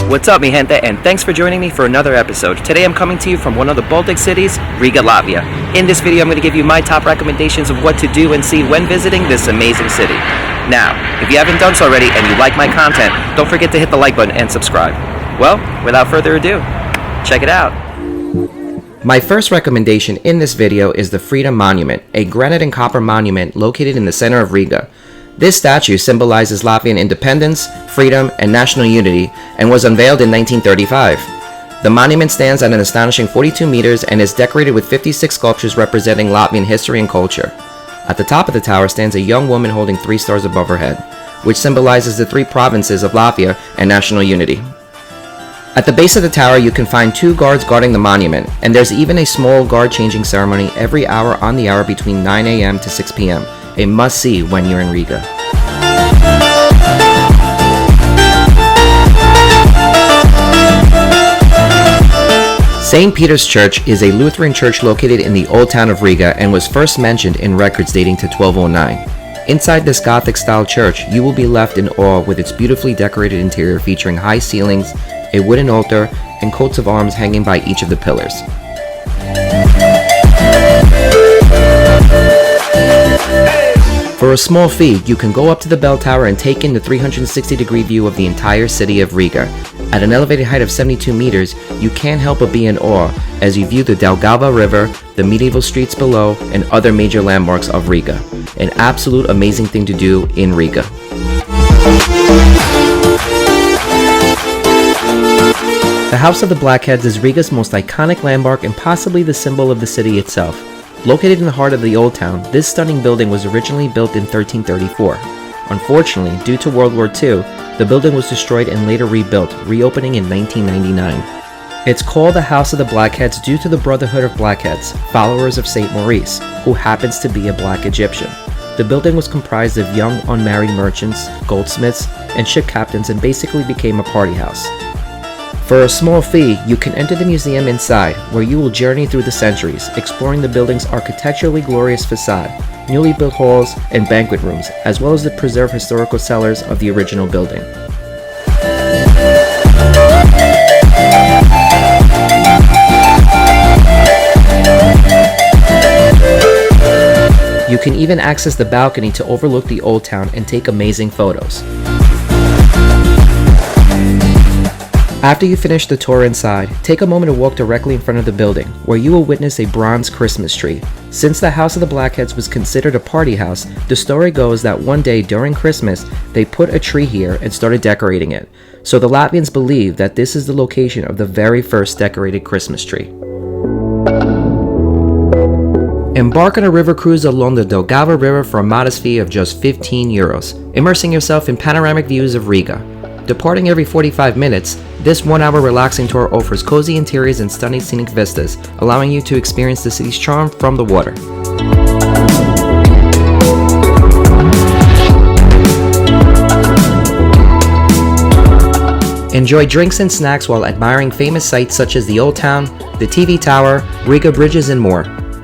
What's up, mi gente, and thanks for joining me for another episode. Today I'm coming to you from one of the Baltic cities, Riga, Latvia. In this video I'm going to give you my top recommendations of what to do and see when visiting this amazing city. Now, if you haven't done so already and you like my content, don't forget to hit the like button and subscribe. Well, without further ado, check it out. My first recommendation in this video is the Freedom Monument, a granite and copper monument located in the center of Riga. This statue symbolizes Latvian independence, freedom, and national unity, and was unveiled in 1935. The monument stands at an astonishing 42 meters and is decorated with 56 sculptures representing Latvian history and culture. At the top of the tower stands a young woman holding 3 stars above her head, which symbolizes the 3 provinces of Latvia and national unity. At the base of the tower you can find 2 guards guarding the monument, and there's even a small guard changing ceremony every hour on the hour between 9 a.m. to 6 p.m. A must-see when you're in Riga. St. Peter's Church is a Lutheran church located in the old town of Riga and was first mentioned in records dating to 1209. Inside this Gothic-style church, you will be left in awe with its beautifully decorated interior featuring high ceilings, a wooden altar, and coats of arms hanging by each of the pillars. For a small fee, you can go up to the bell tower and take in the 360-degree view of the entire city of Riga. At an elevated height of 72 meters, you can't help but be in awe as you view the Daugava River, the medieval streets below, and other major landmarks of Riga. An absolute amazing thing to do in Riga. The House of the Blackheads is Riga's most iconic landmark and possibly the symbol of the city itself. Located in the heart of the old town, this stunning building was originally built in 1334. Unfortunately, due to World War II, the building was destroyed and later rebuilt, reopening in 1999. It's called the House of the Blackheads due to the Brotherhood of Blackheads, followers of Saint Maurice, who happens to be a black Egyptian. The building was comprised of young unmarried merchants, goldsmiths, and ship captains and basically became a party house. For a small fee, you can enter the museum inside, where you will journey through the centuries, exploring the building's architecturally glorious facade, newly built halls, and banquet rooms, as well as the preserved historical cellars of the original building. You can even access the balcony to overlook the old town and take amazing photos. After you finish the tour inside, take a moment to walk directly in front of the building, where you will witness a bronze Christmas tree. Since the House of the Blackheads was considered a party house, the story goes that one day during Christmas, they put a tree here and started decorating it. So the Latvians believe that this is the location of the very first decorated Christmas tree. Embark on a river cruise along the Daugava River for a modest fee of just 15 euros, immersing yourself in panoramic views of Riga. Departing every 45 minutes, this 1-hour relaxing tour offers cozy interiors and stunning scenic vistas, allowing you to experience the city's charm from the water. Enjoy drinks and snacks while admiring famous sites such as the Old Town, the TV Tower, Riga Bridges, and more.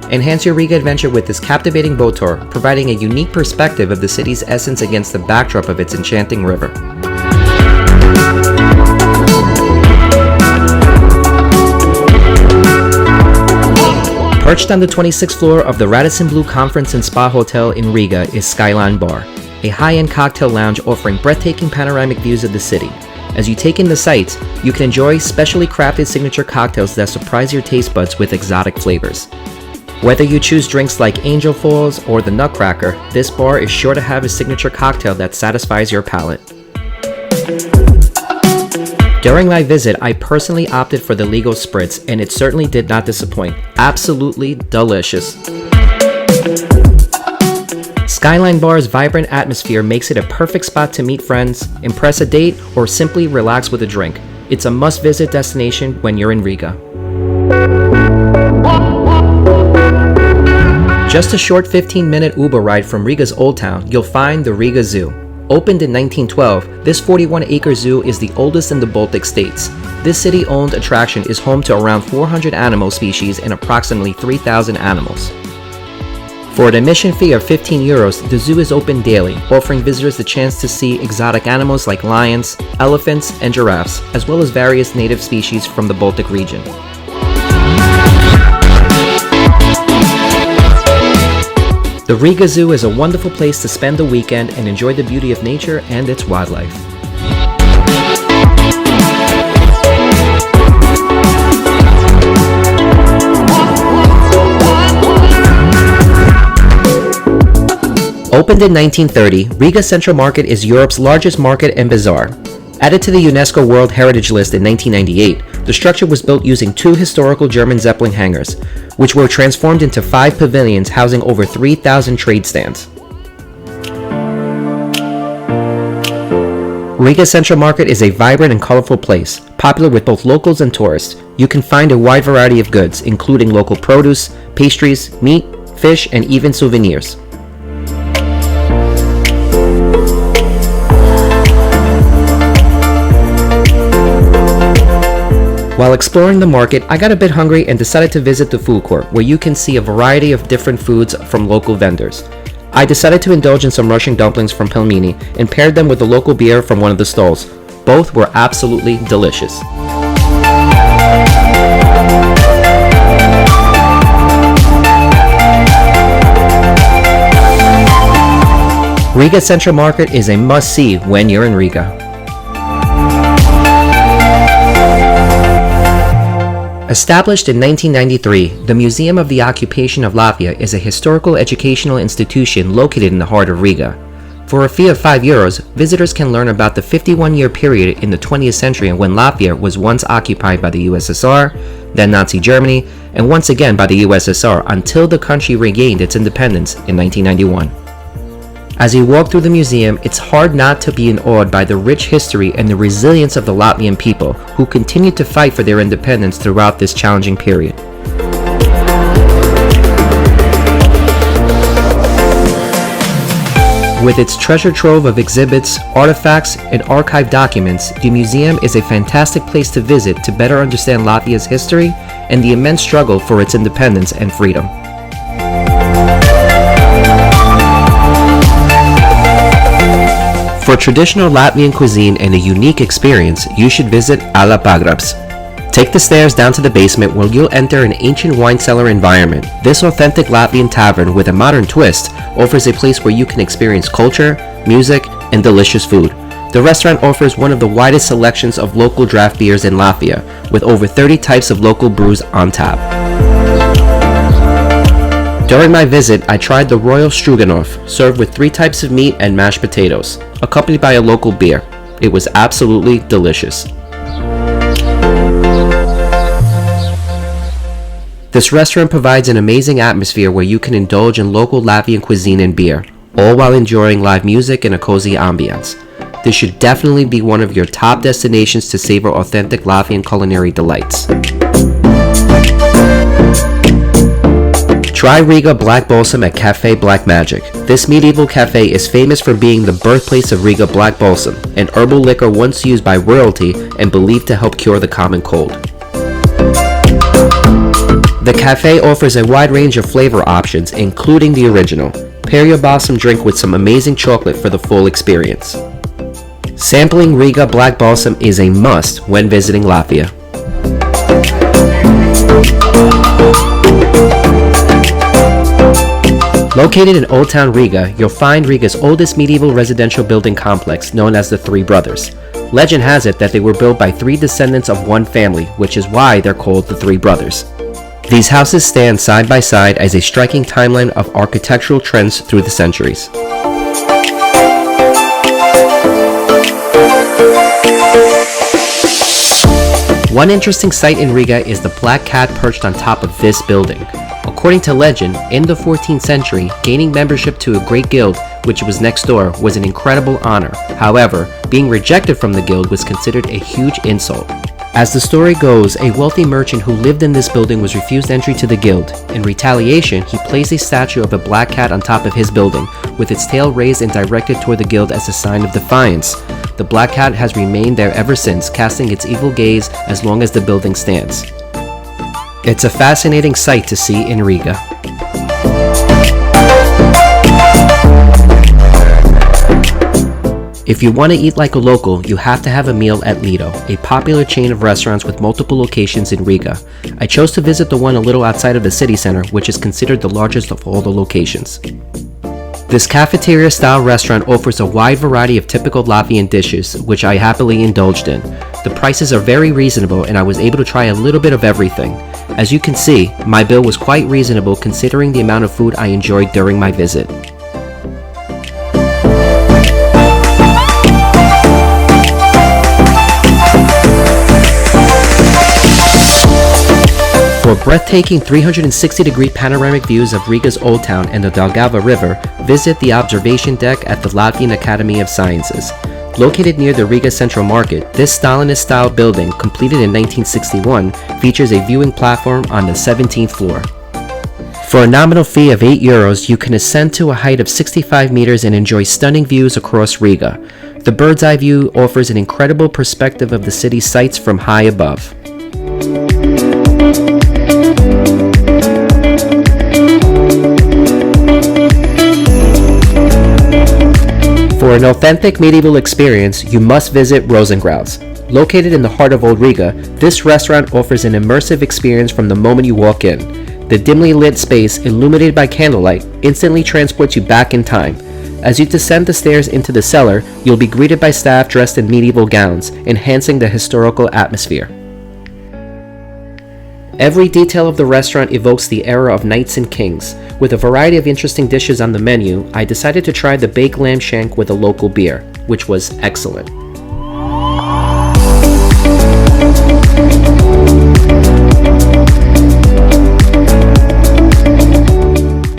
Enhance your Riga adventure with this captivating boat tour, providing a unique perspective of the city's essence against the backdrop of its enchanting river. Perched on the 26th floor of the Radisson Blu Conference and Spa Hotel in Riga is Skyline Bar, a high-end cocktail lounge offering breathtaking panoramic views of the city. As you take in the sights, you can enjoy specially crafted signature cocktails that surprise your taste buds with exotic flavors. Whether you choose drinks like Angel Falls or the Nutcracker, this bar is sure to have a signature cocktail that satisfies your palate. During my visit, I personally opted for the Lido Spritz, and it certainly did not disappoint. Absolutely delicious. Skyline Bar's vibrant atmosphere makes it a perfect spot to meet friends, impress a date, or simply relax with a drink. It's a must-visit destination when you're in Riga. Just a short 15-minute Uber ride from Riga's Old Town, you'll find the Riga Zoo. Opened in 1912, this 41-acre zoo is the oldest in the Baltic states. This city-owned attraction is home to around 400 animal species and approximately 3,000 animals. For an admission fee of 15 euros, the zoo is open daily, offering visitors the chance to see exotic animals like lions, elephants, and giraffes, as well as various native species from the Baltic region. The Riga Zoo is a wonderful place to spend the weekend and enjoy the beauty of nature and its wildlife. Opened in 1930, Riga Central Market is Europe's largest market and bazaar. Added to the UNESCO World Heritage List in 1998, the structure was built using 2 historical German Zeppelin hangars, which were transformed into 5 pavilions housing over 3,000 trade stands. Riga Central Market is a vibrant and colorful place, popular with both locals and tourists. You can find a wide variety of goods, including local produce, pastries, meat, fish, and even souvenirs. While exploring the market, I got a bit hungry and decided to visit the food court, where you can see a variety of different foods from local vendors. I decided to indulge in some Russian dumplings from Pelmeni and paired them with the local beer from one of the stalls. Both were absolutely delicious. Riga Central Market is a must-see when you're in Riga. Established in 1993, the Museum of the Occupation of Latvia is a historical educational institution located in the heart of Riga. For a fee of 5 euros, visitors can learn about the 51-year period in the 20th century when Latvia was once occupied by the USSR, then Nazi Germany, and once again by the USSR until the country regained its independence in 1991. As you walk through the museum, it's hard not to be awed by the rich history and the resilience of the Latvian people, who continued to fight for their independence throughout this challenging period. With its treasure trove of exhibits, artifacts, and archived documents, the museum is a fantastic place to visit to better understand Latvia's history and the immense struggle for its independence and freedom. For traditional Latvian cuisine and a unique experience, you should visit Ala Pagrabs. Take the stairs down to the basement where you'll enter an ancient wine cellar environment. This authentic Latvian tavern with a modern twist offers a place where you can experience culture, music, and delicious food. The restaurant offers one of the widest selections of local draft beers in Latvia, with over 30 types of local brews on tap. During my visit, I tried the Royal Stroganoff, served with 3 types of meat and mashed potatoes, accompanied by a local beer. It was absolutely delicious. This restaurant provides an amazing atmosphere where you can indulge in local Latvian cuisine and beer, all while enjoying live music and a cozy ambiance. This should definitely be one of your top destinations to savor authentic Latvian culinary delights. Try Riga Black Balsam at Cafe Black Magic. This medieval cafe is famous for being the birthplace of Riga Black Balsam, an herbal liquor once used by royalty and believed to help cure the common cold. The cafe offers a wide range of flavor options, including the original. Pair your balsam drink with some amazing chocolate for the full experience. Sampling Riga Black Balsam is a must when visiting Latvia. Located in Old Town Riga, you'll find Riga's oldest medieval residential building complex, known as the Three Brothers. Legend has it that they were built by 3 descendants of one family, which is why they're called the Three Brothers. These houses stand side by side as a striking timeline of architectural trends through the centuries. One interesting sight in Riga is the black cat perched on top of this building. According to legend, in the 14th century, gaining membership to a great guild, which was next door, was an incredible honor. However, being rejected from the guild was considered a huge insult. As the story goes, a wealthy merchant who lived in this building was refused entry to the guild. In retaliation, he placed a statue of a black cat on top of his building, with its tail raised and directed toward the guild as a sign of defiance. The black cat has remained there ever since, casting its evil gaze as long as the building stands. It's a fascinating sight to see in Riga. If you want to eat like a local, you have to have a meal at Lido, a popular chain of restaurants with multiple locations in Riga. I chose to visit the one a little outside of the city center, which is considered the largest of all the locations. This cafeteria-style restaurant offers a wide variety of typical Latvian dishes, which I happily indulged in. The prices are very reasonable and I was able to try a little bit of everything. As you can see, my bill was quite reasonable considering the amount of food I enjoyed during my visit. For breathtaking 360-degree panoramic views of Riga's Old Town and the Daugava River, visit the observation deck at the Latvian Academy of Sciences. Located near the Riga Central Market, this Stalinist-style building, completed in 1961, features a viewing platform on the 17th floor. For a nominal fee of €8, you can ascend to a height of 65 meters and enjoy stunning views across Riga. The bird's eye view offers an incredible perspective of the city's sights from high above. For an authentic medieval experience, you must visit Rosengrau's. Located in the heart of Old Riga, this restaurant offers an immersive experience from the moment you walk in. The dimly lit space, illuminated by candlelight, instantly transports you back in time. As you descend the stairs into the cellar, you'll be greeted by staff dressed in medieval gowns, enhancing the historical atmosphere. Every detail of the restaurant evokes the era of knights and kings. With a variety of interesting dishes on the menu, I decided to try the baked lamb shank with a local beer, which was excellent.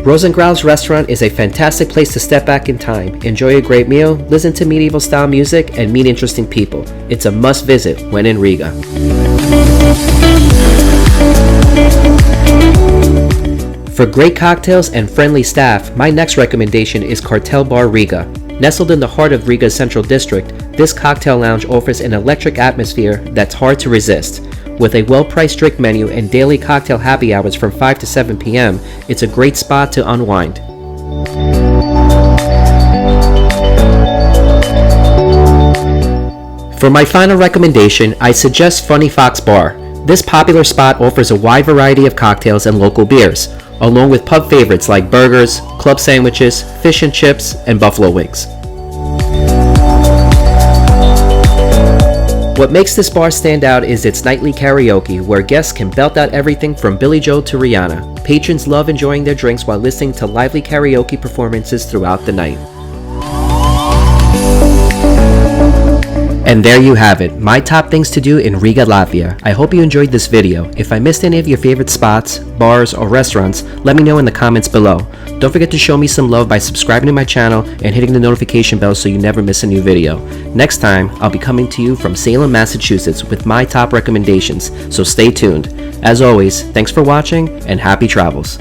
Rosengrau's restaurant is a fantastic place to step back in time, enjoy a great meal, listen to medieval style music, and meet interesting people. It's a must visit when in Riga. For great cocktails and friendly staff, my next recommendation is Cartel Bar Riga. Nestled in the heart of Riga's central district, this cocktail lounge offers an electric atmosphere that's hard to resist. With a well-priced drink menu and daily cocktail happy hours from 5 to 7 p.m., it's a great spot to unwind. For my final recommendation, I suggest Funny Fox Bar. This popular spot offers a wide variety of cocktails and local beers, along with pub favorites like burgers, club sandwiches, fish and chips, and buffalo wings. What makes this bar stand out is its nightly karaoke, where guests can belt out everything from Billy Joel to Rihanna. Patrons love enjoying their drinks while listening to lively karaoke performances throughout the night. And there you have it, my top things to do in Riga, Latvia. I hope you enjoyed this video. If I missed any of your favorite spots, bars, or restaurants, let me know in the comments below. Don't forget to show me some love by subscribing to my channel and hitting the notification bell so you never miss a new video. Next time, I'll be coming to you from Salem, Massachusetts with my top recommendations, so stay tuned. As always, thanks for watching and happy travels.